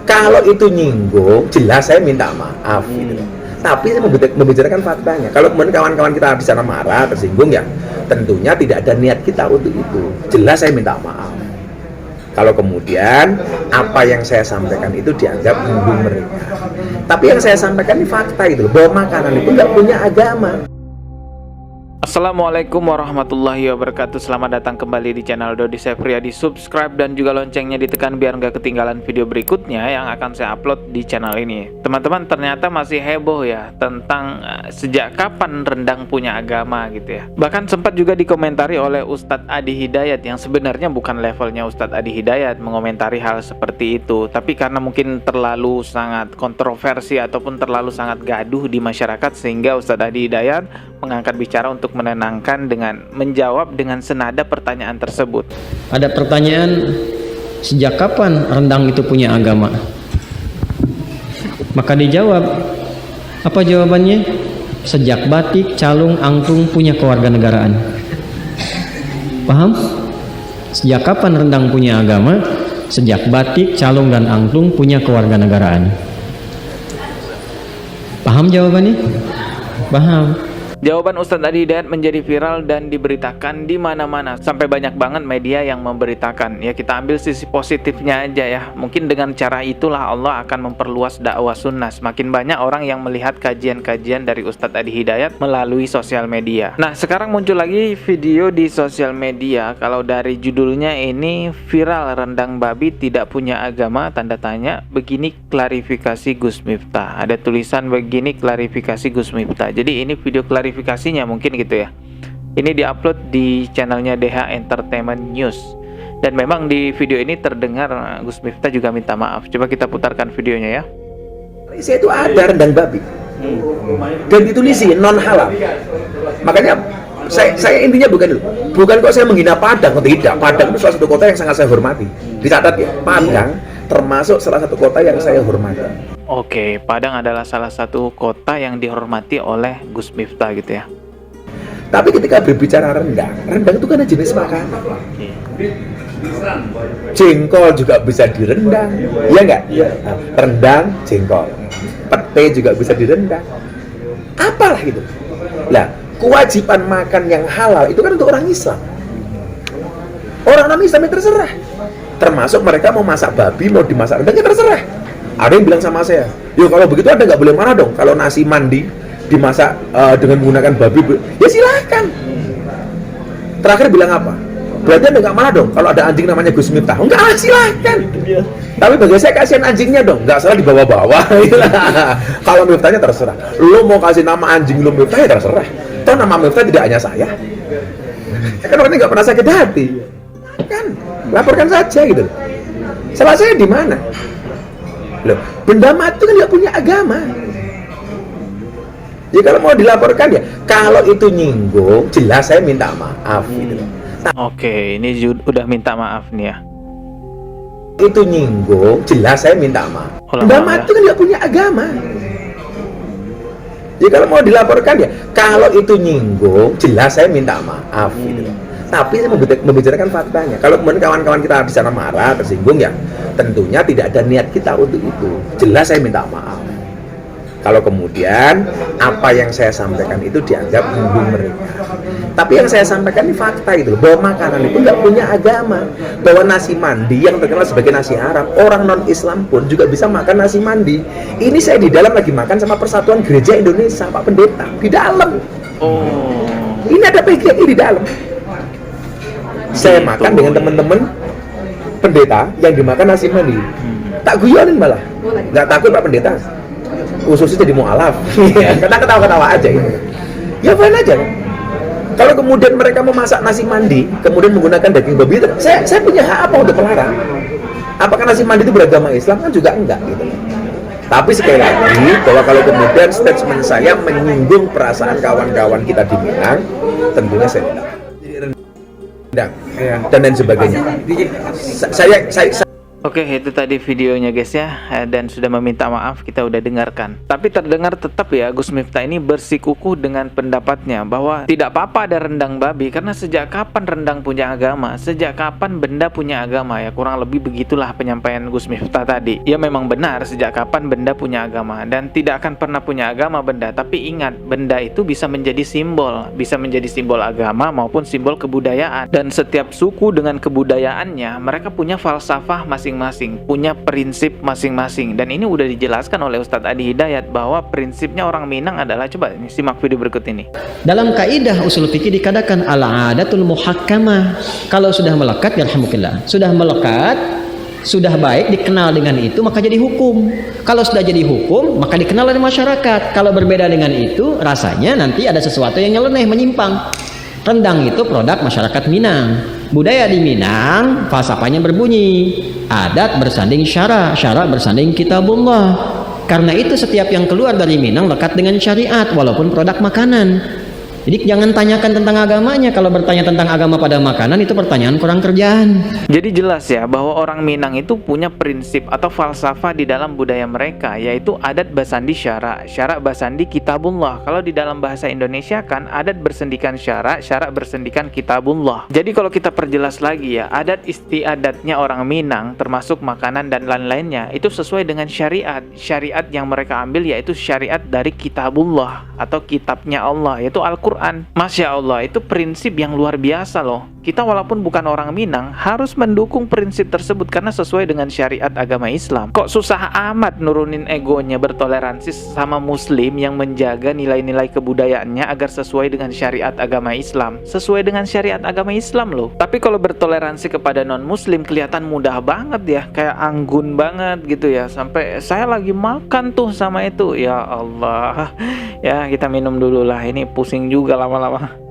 Kalau itu nyinggung, jelas saya minta maaf gitu. Tapi saya membicarakan faktanya. Kalau kemudian kawan-kawan kita di sana marah, tersinggung, ya tentunya tidak ada niat kita untuk itu. Jelas saya minta maaf. Kalau kemudian apa yang saya sampaikan itu dianggap menyinggung mereka. Tapi yang saya sampaikan ini fakta itu, bahwa makanan itu nggak punya agama. Assalamualaikum warahmatullahi wabarakatuh. Selamat datang kembali di channel Dodi Septriadi. Subscribe dan juga loncengnya ditekan biar nggak ketinggalan video berikutnya yang akan saya upload di channel ini. Teman-teman, ternyata masih heboh ya tentang sejak kapan rendang punya agama gitu ya. Bahkan sempat juga dikomentari oleh Ustadz Adi Hidayat yang sebenarnya bukan levelnya Ustadz Adi Hidayat mengomentari hal seperti itu. Tapi karena mungkin terlalu sangat kontroversi ataupun terlalu sangat gaduh di masyarakat, sehingga Ustadz Adi Hidayat mengangkat bicara untuk menenangkan dengan menjawab dengan senada pertanyaan tersebut. Ada pertanyaan, sejak kapan rendang itu punya agama? Maka dijawab, apa jawabannya? Sejak batik, calung, angklung punya kewarganegaraan. Paham? Sejak kapan rendang punya agama? Sejak batik, calung, dan angklung punya kewarganegaraan. Paham jawabannya? Paham. Jawaban Ustadz Adi Hidayat menjadi viral dan diberitakan di mana-mana, sampai banyak banget media yang memberitakan. Ya, kita ambil sisi positifnya aja ya. Mungkin dengan cara itulah Allah akan memperluas dakwah sunnah. Semakin banyak orang yang melihat kajian-kajian dari Ustadz Adi Hidayat melalui sosial media. Nah, sekarang muncul lagi video di sosial media. Kalau dari judulnya ini viral, rendang babi tidak punya agama, tanda tanya. Begini klarifikasi Gus Miftah. Ada tulisan begini klarifikasi Gus Miftah. Jadi ini video klarifikasinya mungkin gitu ya. Ini diupload di channelnya DH Entertainment News. Dan memang di video ini terdengar Gus Miftah juga minta maaf. Coba kita putarkan videonya ya. Saya itu ada rendang babi dan ditulisi non halal. Makanya saya intinya bukan kok saya menghina Padang, tidak. Padang itu salah satu kota yang sangat saya hormati. Dicatat ya, Padang termasuk salah satu kota yang saya hormati. Oke, Padang adalah salah satu kota yang dihormati oleh Gus Miftah gitu ya. Tapi ketika berbicara rendang itu kan jenis makanan. Jengkol juga bisa direndang, iya nggak? Nah, rendang, jengkol, pete juga bisa direndang. Apalah gitu. Lah, kewajiban makan yang halal itu kan untuk orang Islam. Orang non-Islam yang terserah. Termasuk mereka mau masak babi, mau dimasak rendang, ya terserah. Ada yang bilang sama saya, yo kalau begitu Anda nggak boleh marah dong kalau nasi mandi dimasak dengan menggunakan babi. Ya silakan. Terakhir bilang apa? Berarti Anda nggak marah dong kalau ada anjing namanya Gus Miftah? Enggak, silakan. Tapi bagi saya kasihan anjingnya dong, nggak salah dibawa-bawa. Kalau Miftahnya terserah. Lo mau kasih nama anjing lo Miftah ya terserah. Toh nama Miftah tidak hanya saya. Kan orang ini nggak pernah sakit hati. Kan laporkan saja gitu. Salah saya di mana? Loh, benda mati kan nggak punya agama. Ya kalau mau dilaporkan ya, kalau itu nyinggung, jelas saya minta maaf gitu. Oke, ini udah minta maaf nih ya. Itu nyinggung, jelas saya minta maaf. Benda mati kan nggak punya agama. Ya kalau mau dilaporkan ya, kalau itu nyinggung, jelas saya minta maaf gitu. Tapi saya membicarakan faktanya. Kalau kemudian kawan-kawan kita di sana marah, tersinggung, ya tentunya tidak ada niat kita untuk itu. Jelas saya minta maaf. Kalau kemudian apa yang saya sampaikan itu dianggap menyinggung mereka. Tapi yang saya sampaikan ini fakta itu, bahwa makanan itu nggak punya agama. Bahwa nasi mandi yang terkenal sebagai nasi Arab, orang non-Islam pun juga bisa makan nasi mandi. Ini saya di dalam lagi makan sama Persatuan Gereja Indonesia, Pak Pendeta, di dalam. Oh. Ini ada PGI di dalam. Saya makan dengan teman-teman pendeta yang dimakan nasi mandi. Tak guyonin malah. Nggak takut Pak Pendeta. Khususnya jadi mu'alaf. Kita ketawa-ketawa aja gitu. Ya fine aja. Kalau kemudian mereka memasak nasi mandi, kemudian menggunakan daging babi, itu saya punya hak apa untuk melarang? Apakah nasi mandi itu beragama Islam? Kan juga enggak gitu. Tapi sekali lagi, bahwa kalau kemudian statement saya menyinggung perasaan kawan-kawan kita di Minang, tentunya saya tidak. Dan lain sebagainya. Oke, itu tadi videonya guys ya, dan sudah meminta maaf kita udah dengarkan. Tapi terdengar tetap ya Gus Miftah ini bersikukuh dengan pendapatnya bahwa tidak apa-apa ada rendang babi, karena sejak kapan rendang punya agama? Sejak kapan benda punya agama ya? Kurang lebih begitulah penyampaian Gus Miftah tadi. Ya memang benar, sejak kapan benda punya agama, dan tidak akan pernah punya agama benda. Tapi ingat, benda itu bisa menjadi simbol agama maupun simbol kebudayaan. Dan setiap suku dengan kebudayaannya, mereka punya falsafah masing-masing, punya prinsip masing-masing. Dan ini udah dijelaskan oleh Ustadz Adi Hidayat bahwa prinsipnya orang Minang adalah, coba ini simak video berikut ini. Dalam kaidah usul fikih dikatakan al-adatul muhakkamah. Kalau sudah melekat, yarhamukallah, sudah melekat, sudah baik, dikenal dengan itu, maka jadi hukum. Kalau sudah jadi hukum, maka dikenal oleh masyarakat. Kalau berbeda dengan itu, rasanya nanti ada sesuatu yang nyeleneh, menyimpang. Rendang itu produk masyarakat Minang. Budaya di Minang, falsafahnya berbunyi, adat bersanding syara, syara bersanding kitabullah. Karena itu setiap yang keluar dari Minang lekat dengan syariat, walaupun produk makanan. Jadi jangan tanyakan tentang agamanya. Kalau bertanya tentang agama pada makanan, itu pertanyaan kurang kerjaan. Jadi jelas ya bahwa orang Minang itu punya prinsip atau falsafah di dalam budaya mereka, yaitu adat basandi syara, syara basandi kitabullah. Kalau di dalam bahasa Indonesia kan adat bersendikan syara, syara bersendikan kitabullah. Jadi kalau kita perjelas lagi ya, adat istiadatnya orang Minang termasuk makanan dan lain-lainnya itu sesuai dengan syariat. Syariat yang mereka ambil yaitu syariat dari kitabullah atau kitabnya Allah, yaitu Al-Quran. Masya Allah, itu prinsip yang luar biasa loh. Kita walaupun bukan orang Minang harus mendukung prinsip tersebut karena sesuai dengan syariat agama Islam. Kok susah amat nurunin egonya bertoleransi sama muslim yang menjaga nilai-nilai kebudayaannya agar sesuai dengan syariat agama Islam. Sesuai dengan syariat agama Islam loh. Tapi kalau bertoleransi kepada non-muslim kelihatan mudah banget ya, kayak anggun banget gitu ya. Sampai saya lagi makan tuh sama itu. Ya Allah. Ya, kita minum dulu lah, ini pusing juga lama-lama.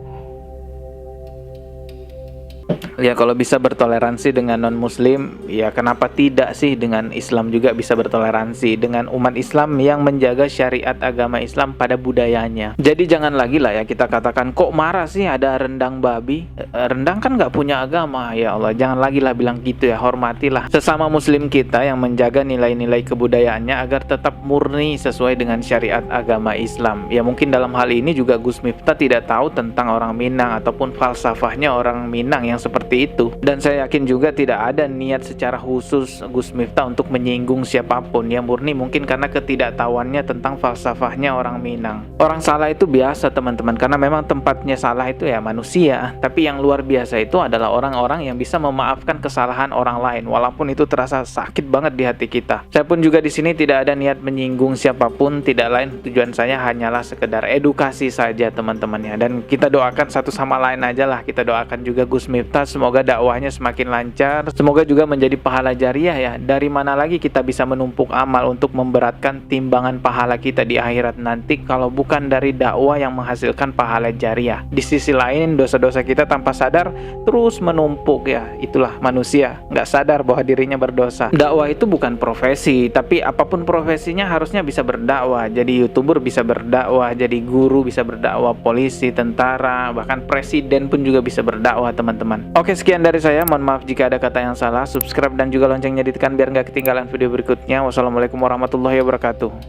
Ya kalau bisa bertoleransi dengan non-muslim, ya kenapa tidak sih dengan Islam juga bisa bertoleransi, dengan umat Islam yang menjaga syariat agama Islam pada budayanya. Jadi jangan lagi lah ya kita katakan, kok marah sih ada rendang babi? Rendang kan nggak punya agama. Ya Allah, jangan lagi lah bilang gitu ya. Hormatilah sesama muslim kita yang menjaga nilai-nilai kebudayaannya agar tetap murni sesuai dengan syariat agama Islam. Ya mungkin dalam hal ini juga Gus Miftah tidak tahu tentang orang Minang ataupun falsafahnya orang Minang yang seperti itu. Dan saya yakin juga tidak ada niat secara khusus Gus Miftah untuk menyinggung siapapun. Ya murni mungkin karena ketidaktahuannya tentang falsafahnya orang Minang. Orang salah itu biasa teman-teman, karena memang tempatnya salah itu ya manusia. Tapi yang luar biasa itu adalah orang-orang yang bisa memaafkan kesalahan orang lain walaupun itu terasa sakit banget di hati kita. Saya pun juga di sini tidak ada niat menyinggung siapapun, tidak lain tujuan saya hanyalah sekedar edukasi saja teman-teman ya. Dan kita doakan satu sama lain aja lah. Kita doakan juga Gus Miftah, semoga dakwahnya semakin lancar, semoga juga menjadi pahala jariah ya. Dari mana lagi kita bisa menumpuk amal untuk memberatkan timbangan pahala kita di akhirat nanti kalau bukan dari dakwah yang menghasilkan pahala jariah. Di sisi lain dosa-dosa kita tanpa sadar terus menumpuk ya. Itulah manusia, nggak sadar bahwa dirinya berdosa. Dakwah itu bukan profesi, tapi apapun profesinya harusnya bisa berdakwah. Jadi YouTuber bisa berdakwah, jadi guru bisa berdakwah, polisi, tentara, bahkan presiden pun juga bisa berdakwah teman-teman. Oke, sekian dari saya. Mohon maaf jika ada kata yang salah. Subscribe dan juga loncengnya ditekan biar nggak ketinggalan video berikutnya. Wassalamualaikum warahmatullahi wabarakatuh.